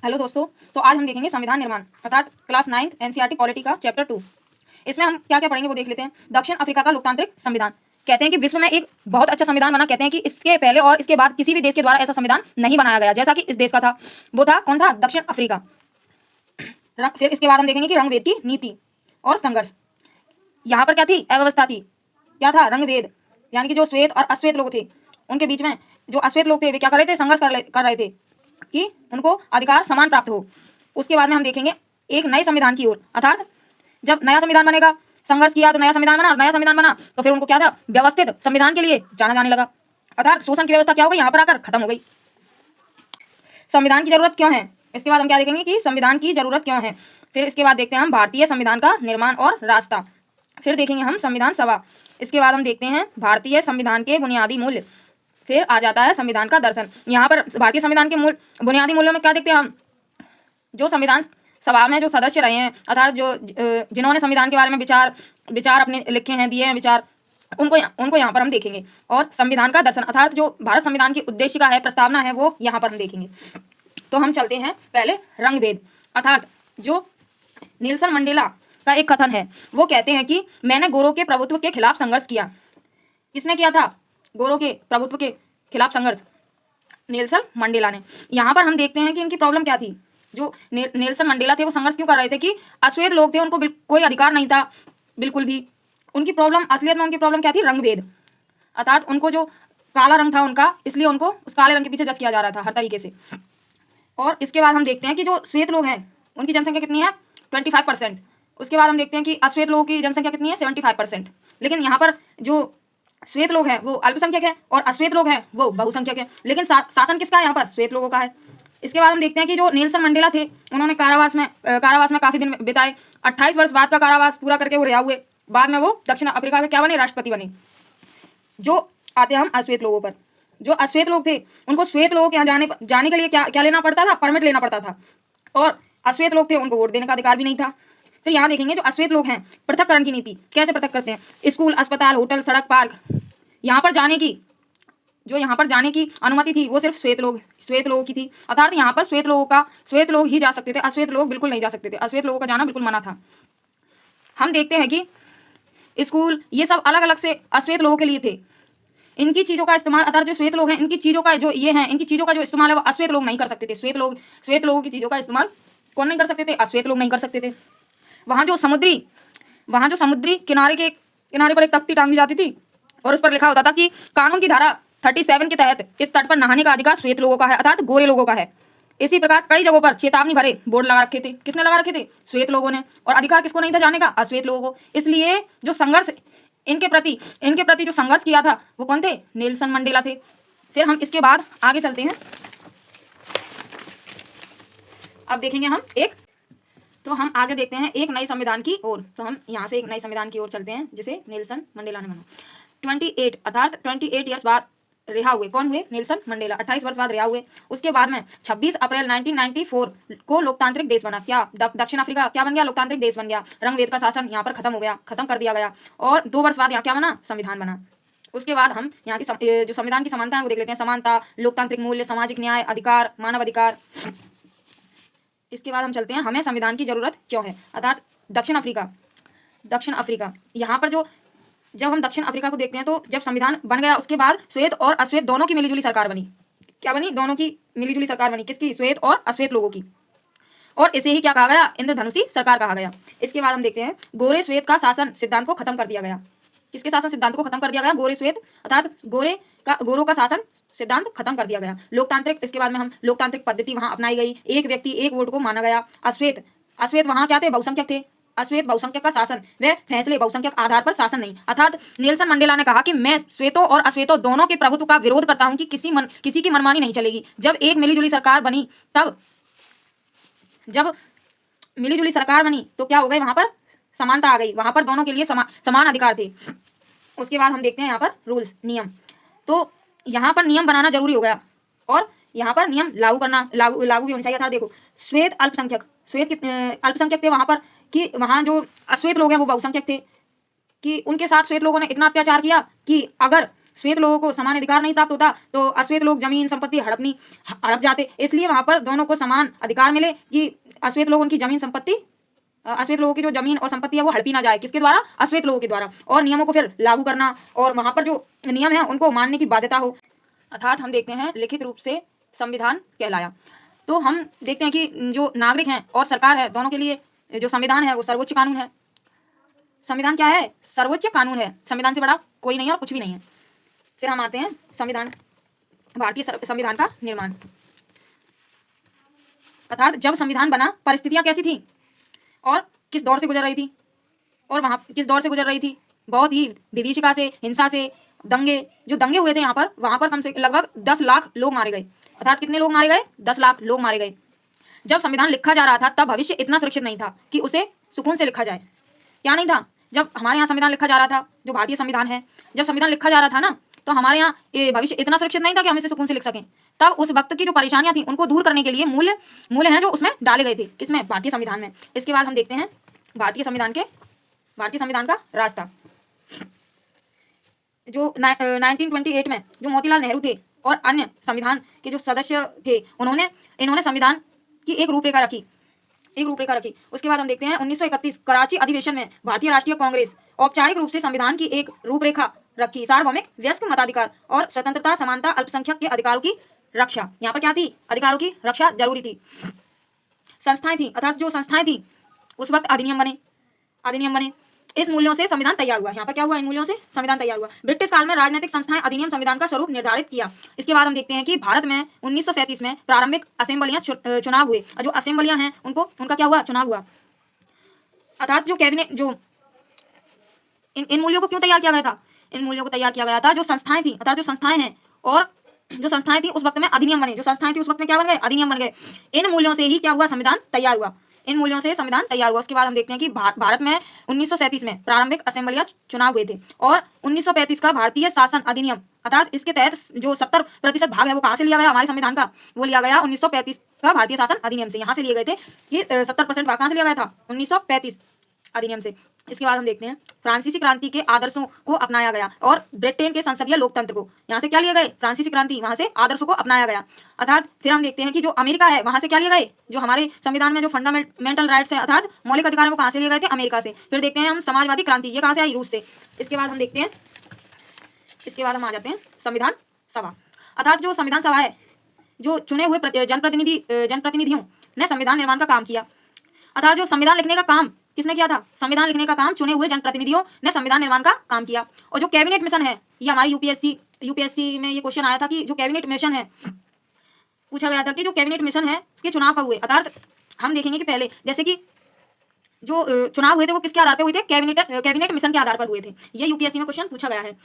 Hello दोस्तों। तो आज हम देखेंगे संविधान निर्माण अर्थात क्लास 9th एनसीईआरटी पॉलिटी का चैप्टर 2। इसमें हम क्या क्या पढ़ेंगे वो देख लेते हैं। दक्षिण अफ्रीका का लोकतांत्रिक संविधान। कहते हैं कि विश्व में एक बहुत अच्छा संविधान बना। कहते हैं कि इसके पहले और इसके बाद किसी भी देश के द्वारा ऐसा संविधान नहीं बनाया गया जैसा कि इस देश का था। वो था कौन था? दक्षिण अफ्रीका। फिर इसके बाद हम देखेंगे कि रंगभेद की नीति और संघर्ष। यहाँ पर क्या थी? अव्यवस्था थी। क्या था? रंगभेद, यानी कि जो श्वेत और अश्वेत लोग थे उनके बीच में जो अश्वेत लोग थे वे क्या कर रहे थे? संघर्ष कर रहे थे कि उनको अधिकार समान प्राप्त हो। उसके बाद में हम देखेंगे एक नए संविधान की ओर, अर्थात जब नया संविधान बनेगा, संघर्ष किया तो नया संविधान बना, और नया संविधान बना तो फिर उनको क्या था? व्यवस्थित संविधान के लिए जाना जाने लगा। अर्थात शोषण की व्यवस्था क्या हो गई? यहाँ पर आकर खत्म हो गई। संविधान की जरूरत क्यों है? इसके बाद हम क्या देखेंगे कि संविधान की जरूरत क्यों है। फिर इसके बाद देखते हैं हम भारतीय संविधान का निर्माण और रास्ता। फिर देखेंगे हम संविधान सभा। इसके बाद हम देखते हैं भारतीय संविधान के बुनियादी मूल्य। फिर आ जाता है संविधान का दर्शन। यहाँ पर भारतीय संविधान के मूल बुनियादी मूल्यों में क्या देखते हैं हम? जो संविधान सभा में जो सदस्य रहे हैं, अर्थात जो जिन्होंने संविधान के बारे में विचार अपने लिखे हैं, दिए हैं विचार, उनको यहाँ पर हम देखेंगे। और संविधान का दर्शन अर्थात जो भारत संविधान की उद्देशिका है, प्रस्तावना है, वो यहाँ पर हम देखेंगे। तो हम चलते हैं पहले रंगभेद, अर्थात जो नेल्सन मंडेला का एक कथन है। वो कहते हैं कि मैंने गोरों के प्रभुत्व के खिलाफ संघर्ष किया। किसने किया था गोरों के प्रभुत्व के खिलाफ संघर्ष? नेल्सन मंडेला ने। यहाँ पर हम देखते हैं कि इनकी प्रॉब्लम क्या थी। जो नेल्सन मंडेला थे वो संघर्ष क्यों कर रहे थे कि अश्वेत लोग थे, उनको कोई अधिकार नहीं था बिल्कुल भी। उनकी प्रॉब्लम असलियत में उनकी प्रॉब्लम क्या थी? रंगभेद, अर्थात उनको जो काला रंग था उनका, इसलिए उनको उस काले रंग के पीछे जज किया जा रहा था हर तरीके से। और इसके बाद हम देखते हैं कि जो श्वेत लोग हैं उनकी जनसंख्या कितनी है? 25%। उसके बाद हम देखते हैं कि अश्वेत लोगों की जनसंख्या कितनी है? 75%। लेकिन यहाँ पर जो श्वेत लोग हैं वो अल्पसंख्यक है और अश्वेत लोग हैं वो बहुसंख्यक है। लेकिन शासन किसका है? यहाँ पर श्वेत लोगों का है। इसके बाद हम देखते हैं कि जो नेल्सन मंडेला थे उन्होंने कारावास में काफी दिन बिताए। 28 वर्ष बाद का कारावास पूरा करके वो रिहा हुए। बाद में वो दक्षिण अफ्रीका के क्या बने? राष्ट्रपति बने। जो आते हम अश्वेत लोगों पर। जो अश्वेत लोग थे उनको श्वेत लोगों के यहाँ जाने के लिए क्या लेना पड़ता था? परमिट लेना पड़ता था। और अश्वेत लोग थे उनको वोट देने का अधिकार भी नहीं था। फिर यहाँ देखेंगे जो अश्वेत लोग हैं, पृथककरण की नीति कैसे पृथक करते हैं। स्कूल, अस्पताल, होटल, सड़क, पार्क, यहाँ पर जाने की अनुमति थी वो सिर्फ श्वेत लोगों की थी। अर्थात यहाँ पर श्वेत लोग ही जा सकते थे, अश्वेत लोग बिल्कुल नहीं जा सकते थे। अश्वेत लोगों का जाना बिल्कुल मना था। हम देखते हैं कि स्कूल ये सब अलग अलग से अश्वेत लोगों के लिए थे। इनकी चीज़ों का इस्तेमाल, अर्थात जो श्वेत लोग हैं इनकी चीज़ों का जो ये हैं, इनकी चीज़ों का जो इस्तेमाल है वो अश्वेत लोग नहीं कर सकते थे। श्वेत लोगों की चीज़ों का इस्तेमाल कौन नहीं कर सकते थे? अश्वेत लोग नहीं कर सकते थे। वहाँ जो समुद्री किनारे पर एक तख्ती टांगी जाती थी और उस पर लिखा होता था कि कानून की धारा 37 के तहत इस तट पर नहाने का अधिकार श्वेत लोगों का है, अर्थात गोरे लोगों का है। इसी प्रकार कई जगहों पर चेतावनी भरे बोर्ड लगा रखे थे। किसने लगा रखे थे? श्वेत लोगों ने। और अधिकार किसको नहीं था जाने का? अश्वेत लोगों को। इसलिए जो संघर्ष इनके प्रति जो संघर्ष किया था वो कौन थे? नेल्सन मंडेला थे। फिर हम इसके बाद आगे चलते हैं। अब देखेंगे हम आगे देखते हैं एक नए संविधान की ओर। तो हम यहाँ से एक नए संविधान की ओर चलते हैं जिसे नेल्सन मंडेला ने बना। 28 ईयर्स बाद रिहा हुए। कौन हुए? Nelson Mandela. 28 वर्ष बाद रिहा हुए। उसके बाद में 26 अप्रैल 1994 को लोकतांत्रिक देश बना। क्या? दक्षिण अफ्रीका क्या बन गया? लोकतांत्रिक देश बन गया। रंगभेद का शासन यहाँ पर खत्म कर दिया गया। और 2 वर्ष बाद यहाँ क्या बना? संविधान बना। उसके बाद हम यहाँ की जो संविधान की समानता है वो देख लेते हैं। समानता, लोकतांत्रिक मूल्य, सामाजिक न्याय, अधिकार, मानव अधिकार। इसके बाद हम चलते हैं हमें संविधान की जरूरत क्यों है, अर्थात दक्षिण अफ्रीका। यहाँ पर जब हम दक्षिण अफ्रीका को देखते हैं तो जब संविधान बन गया उसके बाद श्वेत और अश्वेत दोनों की मिलीजुली सरकार बनी। क्या बनी? दोनों की मिलीजुली सरकार बनी। किसकी? श्वेत और अश्वेत लोगों की। और इसे ही क्या कहा गया? इंद्रधनुषी सरकार कहा गया। इसके बाद हम देखते हैं गोरे श्वेत का शासन सिद्धांत को खत्म कर दिया गया। किसके शासन सिद्धांत को खत्म कर दिया गया? गोरे श्वेत, अर्थात गोरों का शासन सिद्धांत खत्म कर दिया गया। लोकतांत्रिक, इसके बाद में हम लोकतांत्रिक पद्धति वहां अपनाई गई। एक व्यक्ति एक वोट को माना गया। अश्वेत वहां क्या थे? बहुसंख्यक थे। अश्वेत बहुसंख्यक का शासन, वह फैसले बहुसंख्यक आधार पर शासन नहीं। अर्थात नेल्सन मंडेला ने कहा कि मैं श्वेतों और अश्वेतों दोनों के प्रभुत्व का विरोध करता हूं कि किसी की मनमानी नहीं चलेगी। जब मिलीजुली सरकार बनी तो क्या हो गई? वहां पर समानता आ गई। वहां पर दोनों के लिए समान अधिकार थे। उसके बाद हम देखते हैं यहाँ पर रूल्स, नियम। तो यहाँ पर नियम बनाना जरूरी हो गया और यहाँ पर नियम लागू भी होना चाहिए था। देखो, श्वेत अल्पसंख्यक थे वहाँ पर, कि वहाँ जो अश्वेत लोग हैं वो बहुसंख्यक थे, कि उनके साथ श्वेत लोगों ने इतना अत्याचार किया कि अगर श्वेत लोगों को समान अधिकार नहीं प्राप्त होता तो अश्वेत लोग जमीन संपत्ति हड़प जाते। इसलिए वहाँ पर दोनों को समान अधिकार मिले कि अश्वेत लोग उनकी जमीन संपत्ति, अश्वेत लोगों की जो जमीन और संपत्ति है वो हड़पी ना जाए। किसके द्वारा? अश्वेत लोगों के द्वारा। और नियमों को फिर लागू करना और वहाँ पर जो नियम है उनको मानने की बाध्यता हो। अर्थात हम देखते हैं लिखित रूप से संविधान कहलाया। तो हम देखते हैं कि जो नागरिक हैं और सरकार है दोनों के लिए जो संविधान है वो सर्वोच्च कानून है। संविधान क्या है? सर्वोच्च कानून है। संविधान से बड़ा कोई नहीं है और कुछ भी नहीं है। फिर हम आते हैं संविधान, भारतीय संविधान का निर्माण। अर्थात जब संविधान बना परिस्थितियां कैसी थी और किस दौर से गुजर रही थी, और वहाँ किस दौर से गुजर रही थी? बहुत ही विभीषिका से, हिंसा से, जो दंगे हुए थे वहाँ पर कम से लगभग 10 लाख लोग मारे गए। अर्थात कितने लोग मारे गए? 10 लाख लोग मारे गए। जब संविधान लिखा जा रहा था तब भविष्य इतना सुरक्षित नहीं था कि उसे सुकून से लिखा जाए। क्या नहीं था? जब हमारे यहाँ संविधान लिखा जा रहा था, जो भारतीय संविधान है, जब संविधान लिखा जा रहा था ना, तो हमारे यहाँ भविष्य इतना सुरक्षित नहीं था कि हम इसे सुकून से लिख सकें। तब उस वक्त की जो परेशानियां थी उनको दूर करने के लिए मूल्य हैं जो उसमें डाले गए थे। किसमें? भारतीय संविधान में। इसके बाद हम देखते हैं भारतीय संविधान का रास्ता। जो 1928 में जो मोतीलाल नेहरू थे और अन्य संविधान के जो सदस्य थे इन्होंने संविधान की एक रूपरेखा रखी। उसके बाद हम देखते हैं 1931 कराची अधिवेशन में भारतीय राष्ट्रीय कांग्रेस औपचारिक रूप से संविधान की एक रूपरेखा रखी। सार्वभौमिक वयस्क मताधिकार और स्वतंत्रता, समानता, अल्पसंख्यक के अधिकारों की रक्षा। यहाँ पर क्या थी? अधिकारों की रक्षा जरूरी थी। संस्थाएं थी, अर्थात जो संस्थाएं थी उस वक्त अधिनियम बने। इस मूल्यों से संविधान तैयार हुआ। यहाँ पर क्या हुआ? इन मूल्यों से संविधान तैयार हुआ। ब्रिटिश काल में राजनीतिक संस्थाएं अधिनियम संविधान का स्वरूप निर्धारित किया। इसके बाद हम देखते हैं कि भारत में 1937 में प्रारंभिक असेंबलियां चुनाव हुए। जो असेंबलियां हैं उनका क्या हुआ? चुनाव हुआ। अर्थात जो कैबिनेट जो इन मूल्यों को क्यों तैयार किया गया था? इन मूल्यों को तैयार किया गया था जो संस्थाएं थी, अर्थात जो संस्थाएं हैं और जो संस्थाएं थी उस वक्त में अधिनियम बने। जो संस्थाएं थी उस वक्त में क्या बन गए? अधिनियम बन गए। इन मूल्यों से ही क्या हुआ? संविधान तैयार हुआ। उसके बाद हम देखते हैं कि भारत में 1937 में प्रारंभिक असेंबलियां चुनाव हुए थे और 1935 का भारतीय शासन अधिनियम, अर्थात इसके तहत जो 70% भाग है वो कहाँ से लिया गया? हमारे संविधान का वो लिया गया 1935 का भारतीय शासन अधिनियम से। यहाँ से लिए गए थे कि 70% भाग कहाँ से लिया गया था? 1935 अधिनियम से। इसके बाद हम देखते हैं फ्रांसीसी क्रांति के आदर्शों को अपनाया गया और ब्रिटेन के संसदीय लोकतंत्र को, यहाँ से क्या लिए गए? फ्रांसीसी क्रांति, वहाँ से आदर्शों को अपनाया गया। अर्थात फिर हम देखते हैं कि जो अमेरिका है वहाँ से क्या लिए गए? जो हमारे संविधान में जो फंडामेंटल राइट्स है अर्थात मौलिक अधिकार है वो कहाँ से लिए गए थे? अमेरिका से। फिर देखते हैं हम समाजवादी क्रांति, ये कहाँ से आई? रूस से। इसके बाद हम आ जाते हैं संविधान सभा। अर्थात जो संविधान सभा है, जो चुने हुए जनप्रतिनिधियों ने संविधान निर्माण का काम किया। अर्थात जो संविधान लिखने का काम किसने किया था? संविधान लिखने का काम चुने हुए जनप्रतिनिधियों ने संविधान निर्माण का काम किया। और जो कैबिनेट मिशन है, ये हमारी यूपीएससी में ये क्वेश्चन आया था कि जो कैबिनेट मिशन है, पूछा गया था कि जो कैबिनेट मिशन है उसके चुनाव कब हुए। अर्थात हम देखेंगे कि पहले जैसे कि जो चुनाव हुए थे वो किसके आधार पर हुए थे? कैबिनेट मिशन के आधार पर हुए थे। ये यूपीएससी में क्वेश्चन पूछा गया है।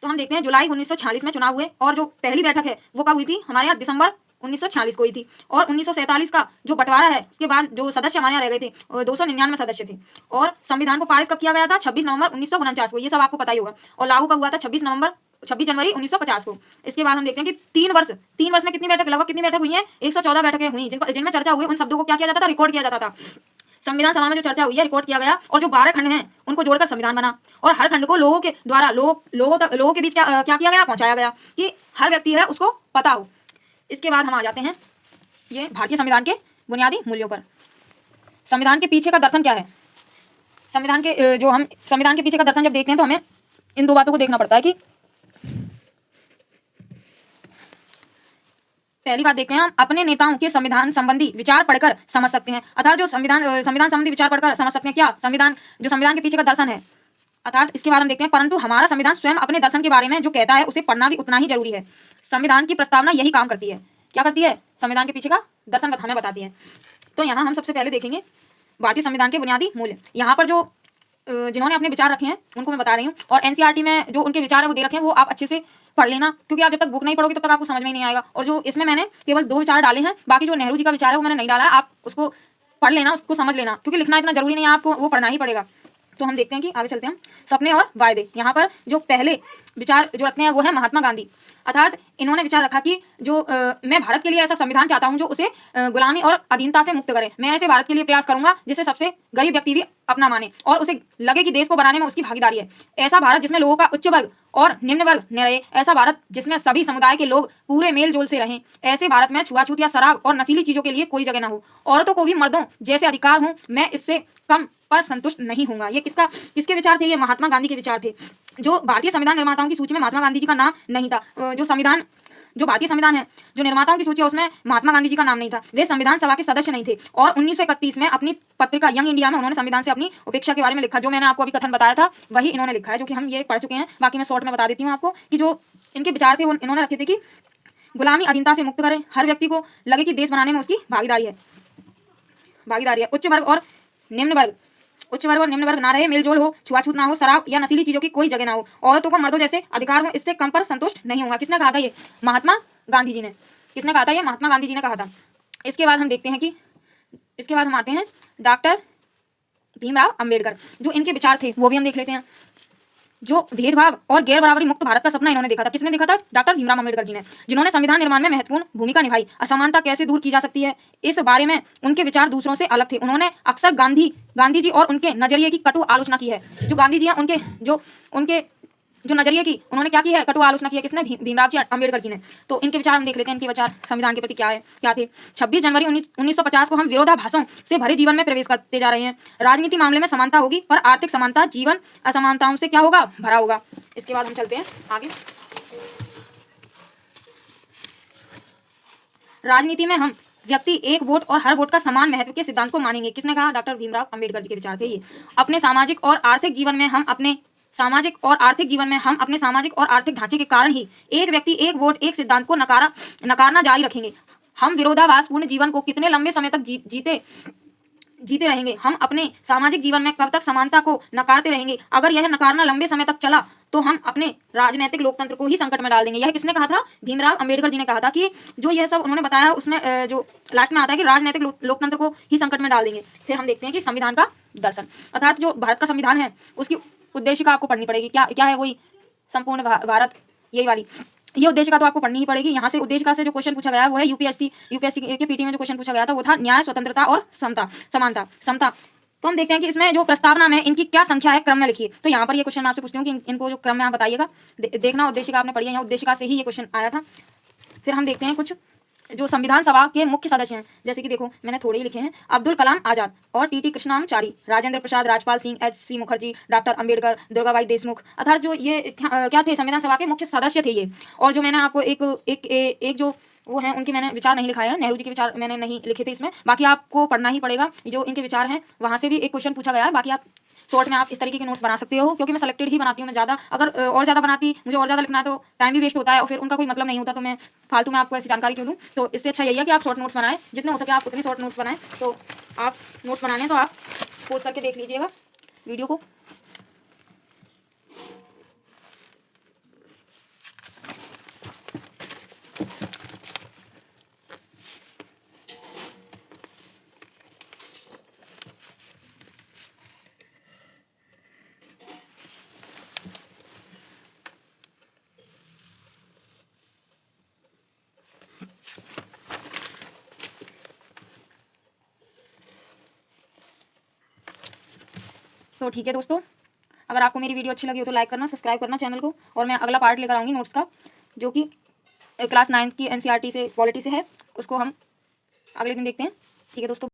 तो हम देखते हैं जुलाई 1946 में चुनाव हुए और जो पहली बैठक है वो कब हुई थी? हमारे यहाँ दिसंबर 1946 को हुई थी। और 1947 का जो बंटवारा है उसके बाद जो सदस्य हमारे यहाँ रह गए थे 299 सदस्य थे। और संविधान को पारित कब किया गया था? 26 नवंबर 1949 को। ये सब आपको पता ही होगा। और लागू कब हुआ था? 26 जनवरी 1950 को। इसके बाद हम देखते हैं कि 3 वर्ष में कितनी बैठक हुई है? 114 बैठकें हुई जिनमें चर्चा हुई। उन शब्दों को क्या किया जाता था? रिकॉर्ड किया जाता था। संविधान सभा में जो चर्चा हुई है रिकॉर्ड किया गया। और जो 12 खंड हैं उनको जोड़कर संविधान बना और हर खंड को लोगों के द्वारा लोगों के बीच क्या किया गया? पहुंचाया गया कि हर व्यक्ति है उसको पता हो। इसके बाद हम आ जाते हैं ये भारतीय संविधान के बुनियादी मूल्यों पर। संविधान के पीछे का दर्शन क्या है? संविधान के पीछे का दर्शन जब देखते हैं तो हमें इन 2 बातों को देखना पड़ता है कि पहली बात देखते हैं हम अपने नेताओं के संविधान संबंधी विचार पढ़कर समझ सकते हैं। अर्थात जो संविधान संबंधी विचार पढ़कर समझ सकते हैं क्या? संविधान के पीछे का दर्शन है। अर्थात इसके बाद हम देखते हैं परंतु हमारा संविधान स्वयं अपने दर्शन के बारे में जो कहता है उसे पढ़ना भी उतना ही जरूरी है। संविधान की प्रस्तावना यही काम करती है। क्या करती है? संविधान के पीछे का दर्शन हमें बताती है। तो यहाँ हम सबसे पहले देखेंगे भारतीय संविधान के बुनियादी मूल्य। यहाँ पर जो जिन्होंने अपने विचार रखे हैं उनको मैं बता रही हूँ और एनसीईआरटी में जो उनके विचार है वो दे रखे हैं, वो आप अच्छे से पढ़ लेना, क्योंकि आप जब तक बुक नहीं पढ़ोगे तब तक आपको समझ में ही नहीं आएगा। और जो इसमें मैंने केवल 2 विचार डाले हैं, बाकी जो नेहरू जी का विचार है वो मैंने नहीं डाला है। आप उसको पढ़ लेना, उसको समझ लेना, क्योंकि लिखना इतना जरूरी नहीं है, आपको वो पढ़ना ही पड़ेगा। तो हम देखते हैं कि आगे चलते हैं। सपने और वायदे, यहाँ पर जो पहले विचार जो रखते हैं वो है महात्मा गांधी। अर्थात इन्होंने विचार रखा कि जो मैं भारत के लिए ऐसा संविधान चाहता हूं जो उसे गुलामी और अधीनता से मुक्त करे। मैं ऐसे भारत के लिए प्रयास करूंगा जिसे सबसे गरीब व्यक्ति भी अपना माने और उसे लगे कि देश को बनाने में उसकी भागीदारी है। ऐसा भारत जिसमें लोगों का उच्च वर्ग और निम्न वर्ग न रहे। ऐसा भारत जिसमें सभी समुदाय के लोग पूरे मेल जोल से रहें। ऐसे भारत में छुआछूत या शराब और नशीली चीजों के लिए कोई जगह ना हो। औरतों को भी मर्दों जैसे अधिकार हों। मैं इससे कम पर संतुष्ट नहीं होऊंगा। ये किसके विचार थे? ये महात्मा गांधी के विचार थे। जो भारतीय संविधान निर्माताओं की सूची में महात्मा गांधी जी का नाम नहीं था। जो भारतीय संविधान है, जो निर्माताओं की सूची है उसमें महात्मा गांधी जी का नाम नहीं था। वे संविधान सभा के सदस्य नहीं थे और 1931 में अपनी पत्रिका यंग इंडिया में उन्होंने संविधान से अपनी उपेक्षा के बारे में लिखा। जो मैंने आपको अभी कथन बताया था वही इन्होंने लिखा है, जो कि हम ये पढ़ चुके हैं। बाकी मैं शॉर्ट में बता देती हूँ आपको कि जो इनके विचार थे वो इन्होंने रखे थे कि गुलामी अधीनता से मुक्त करें। हर व्यक्ति को लगे कि देश बनाने में उसकी भागीदारी है। उच्च वर्ग और निम्न वर्ग ना रहे, मेलजोल हो, छुआछूत ना हो, शराब या नशीली चीजों की कोई जगह ना हो, औरतों को मर्दों जैसे अधिकार हो। इससे कम पर संतुष्ट नहीं होगा। किसने कहा था ये? महात्मा गांधी जी ने। किसने कहा था? ये महात्मा गांधी जी ने कहा था। इसके बाद हम आते हैं डॉक्टर भीमराव अंबेडकर। जो इनके विचार थे वो भी हम देख लेते हैं। जो भेदभाव और गैर बराबरी मुक्त भारत का सपना इन्होंने देखा था। किसने देखा था? डॉक्टर भीमराव अंबेडकर जी ने, जिन्होंने संविधान निर्माण में महत्वपूर्ण भूमिका निभाई। असमानता कैसे दूर की जा सकती है, इस बारे में उनके विचार दूसरों से अलग थे। उन्होंने अक्सर गांधी जी और उनके नजरिए की कटु आलोचना की है। जो गांधी जी हैं उनके जो नजरिए की उन्होंने क्या की है? कटु आलोचना की है। किसने? भीमराव जी अम्बेडकर जी ने। तो इनके विचार हम देख लेते हैं। इनके विचार संविधान के प्रति क्या थे? 26 जनवरी 1950 को हम विरोधाभासों से भरे जीवन में प्रवेश करते जा रहे हैं। राजनीति मामले में समानता होगी पर आर्थिक समानता जीवन असमानताओं से क्या होगा? भरा होगा। इसके बाद हम चलते हैं आगे। राजनीति में हम व्यक्ति एक वोट और हर वोट का समान महत्व के सिद्धांत को मानेंगे। किसने कहा? डॉक्टर भीमराव अंबेडकर जी के विचार थे ये। अपने सामाजिक और आर्थिक जीवन में हम अपने सामाजिक और आर्थिक ढांचे के कारण ही एक व्यक्ति एक वोट एक सिद्धांत को नकारना जारी रखेंगे। हम विरोधाभासपूर्ण जीवन को कितने लंबे समय तक जीते रहेंगे? हम अपने सामाजिक जीवन में कब तक समानता को नकारते रहेंगे? अगर यह नकारना लंबे समय तक चला तो हम अपने राजनीतिक लोकतंत्र को ही संकट में डाल देंगे। यह किसने कहा था? भीमराव अंबेडकर जी ने कहा था कि जो यह सब उन्होंने बताया उसमें जो लास्ट में आता है कि राजनीतिक लोकतंत्र को ही संकट में डाल देंगे। फिर हम देखते हैं कि संविधान का दर्शन, अर्थात जो भारत का संविधान है उसकी उद्देशिका आपको पढ़नी पड़ेगी। क्या है? वही संपूर्ण भारत, यही वाली ये उद्देशिका तो आपको पढ़नी ही पड़ेगी। यहाँ से उद्देशिका से जो क्वेश्चन पूछा गया है वो है यूपीएससी के पीटी में जो क्वेश्चन पूछा गया था वो था न्याय, स्वतंत्रता और समता। तो हम देखते हैं कि इसमें जो प्रस्तावना में इनकी क्या संख्या है क्रम में लिखिए। तो यहाँ पर ये क्वेश्चन मैं आपसे पूछती हूँ कि इनको जो क्रम में आप बताइएगा। देखना, उद्देशिका आपने पढ़ी है, यहाँ उद्देशिका से ही ये क्वेश्चन आया था। फिर हम देखते हैं कुछ जो संविधान सभा के मुख्य सदस्य हैं। जैसे कि देखो मैंने थोड़े ही लिखे हैं। अब्दुल कलाम आजाद और टी कृष्णाचारी, राजेंद्र प्रसाद, राजपाल सिंह, एच.सी. मुखर्जी, डॉक्टर अंबेडकर, दुर्गाबाई देशमुख। अर्थात जो ये क्या थे? संविधान सभा के मुख्य सदस्य थे ये। और जो मैंने आपको एक जो वो है उनके मैंने विचार नहीं लिखाए हैं। नेहरू जी के विचार मैंने नहीं लिखे थे इसमें। बाकी आपको पढ़ना ही पड़ेगा। जो इनके विचार हैं वहाँ से भी एक क्वेश्चन पूछा गया है। बाकी आप शॉर्ट में आप इस तरीके के नोट्स बना सकते हो, क्योंकि मैं सेलेक्टेड ही बनाती हूँ। मैं ज़्यादा अगर और ज़्यादा बनाती, मुझे और ज़्यादा लिखना है तो टाइम भी वेस्ट होता है और फिर उनका कोई मतलब नहीं होता। तो मैं फालतू में आपको ऐसी जानकारी क्यों दूँ? तो इससे अच्छा यही है कि आप शॉर्ट नोट्स बनाएं, जितने हो सके आप उतने शॉर्ट नोट्स बनाएं। तो आप नोट्स बनाने हैं तो आप पोस्ट करके देख लीजिएगा वीडियो को। तो ठीक है दोस्तों, अगर आपको मेरी वीडियो अच्छी लगी हो तो लाइक करना, सब्सक्राइब करना चैनल को। और मैं अगला पार्ट लेकर आऊँगी नोट्स का, जो कि क्लास 9 की एनसीईआरटी से पॉलिटी से है। उसको हम अगले दिन देखते हैं। ठीक है दोस्तों।